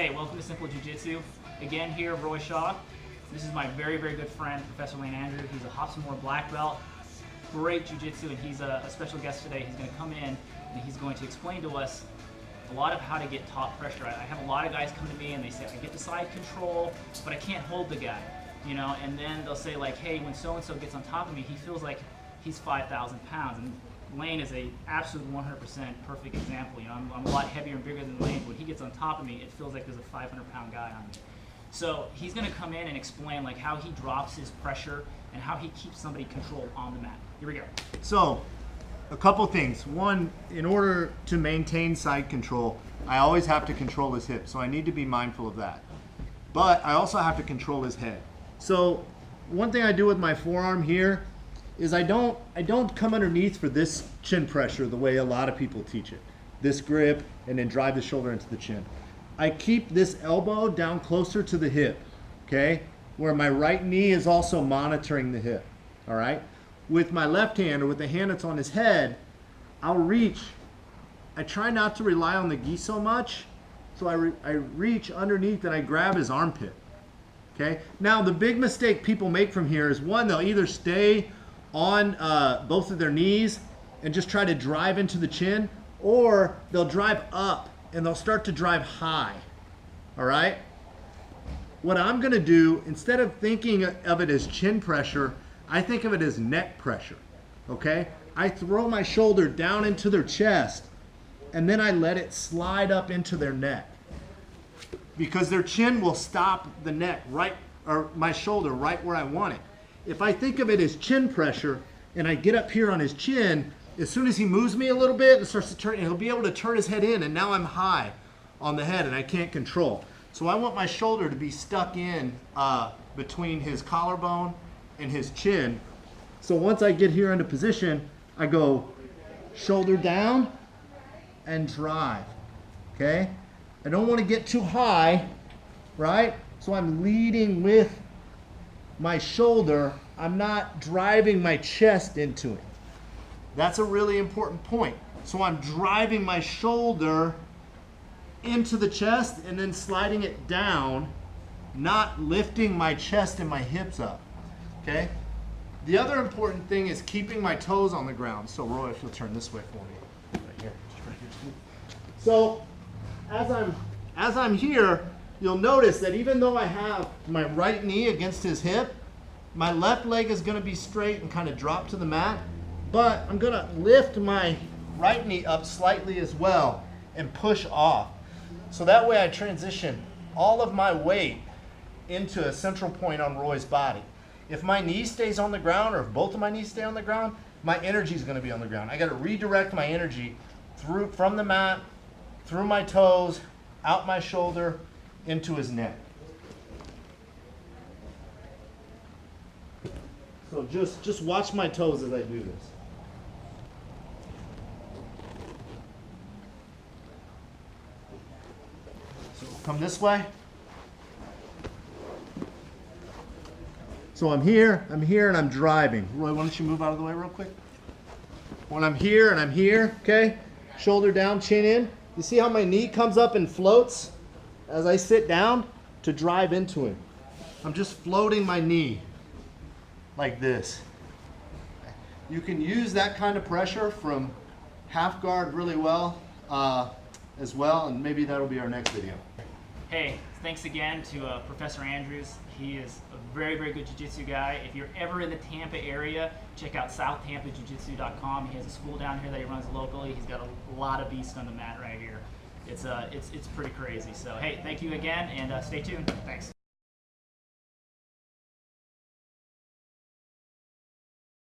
Hey, welcome to Simple Jiu Jitsu. Again here, Roy Shaw. This is my very, very good friend, Professor Lane Andrews. He's a Hobsonmore black belt, great Jiu Jitsu, and he's a special guest today. He's going to come in and he's going to explain to us a lot of how to get top pressure. I have a lot of guys come to me and they say, I get the side control, but I can't hold the guy, you know, and then they'll say like, hey, when so-and-so gets on top of me, he feels like he's 5,000 pounds. And Lane is a absolute 100% perfect example. You know, I'm a lot heavier and bigger than Lane. When he gets on top of me, it feels like there's a 500-pound guy on me. So he's going to come in and explain like how he drops his pressure and how he keeps somebody controlled on the mat. Here we go. So, a couple things. One, in order to maintain side control, I always have to control his hip, so I need to be mindful of that. But I also have to control his head. So, one thing I do with my forearm here is I don't come underneath for this chin pressure the way a lot of people teach it. This grip and then drive the shoulder into the chin. I keep this elbow down closer to the hip, okay? Where my right knee is also monitoring the hip, all right? With my left hand or with the hand that's on his head, I'll reach. I try not to rely on the gi so much, so I reach underneath and I grab his armpit, okay? Now the big mistake people make from here is one, they'll either stay on both of their knees and just try to drive into the chin, or they'll drive up and they'll start to drive high, all right? What I'm gonna do, instead of thinking of it as chin pressure, I think of it as neck pressure, okay? I throw my shoulder down into their chest and then I let it slide up into their neck, because their chin will stop the neck right, or my shoulder right where I want it. If I think of it as chin pressure and I get up here on his chin, as soon as he moves me a little bit and starts to turn, he'll be able to turn his head in, and now I'm high on the head and I can't control. So I want my shoulder to be stuck in between his collarbone and his chin. So once I get here into position, I go shoulder down and drive, okay? I don't want to get too high, right? So I'm leading with my shoulder. I'm not driving my chest into it. That's a really important point. So I'm driving my shoulder into the chest and then sliding it down, not lifting my chest and my hips up, okay? The other important thing is keeping my toes on the ground. So Roy, if you'll turn this way for me, right here, just right here. So as I'm here, you'll notice that even though I have my right knee against his hip, my left leg is gonna be straight and kind of drop to the mat, but I'm gonna lift my right knee up slightly as well and push off. So that way I transition all of my weight into a central point on Roy's body. If my knee stays on the ground, or if both of my knees stay on the ground, my energy is gonna be on the ground. I gotta redirect my energy from the mat, through my toes, out my shoulder, into his neck. So just watch my toes as I do this. So come this way. So I'm here, and I'm driving. Roy, why don't you move out of the way real quick? When I'm here and I'm here, okay? Shoulder down, chin in. You see how my knee comes up and floats as I sit down to drive into him? I'm just floating my knee like this. You can use that kind of pressure from half guard really well as well, and maybe that'll be our next video. Hey, thanks again to Professor Andrews. He is a very, very good jiu-jitsu guy. If you're ever in the Tampa area, check out SouthTampaJiu-Jitsu.com. He has a school down here that he runs locally. He's got a lot of beasts on the mat right here. It's pretty crazy. So hey, thank you again, and stay tuned. Thanks.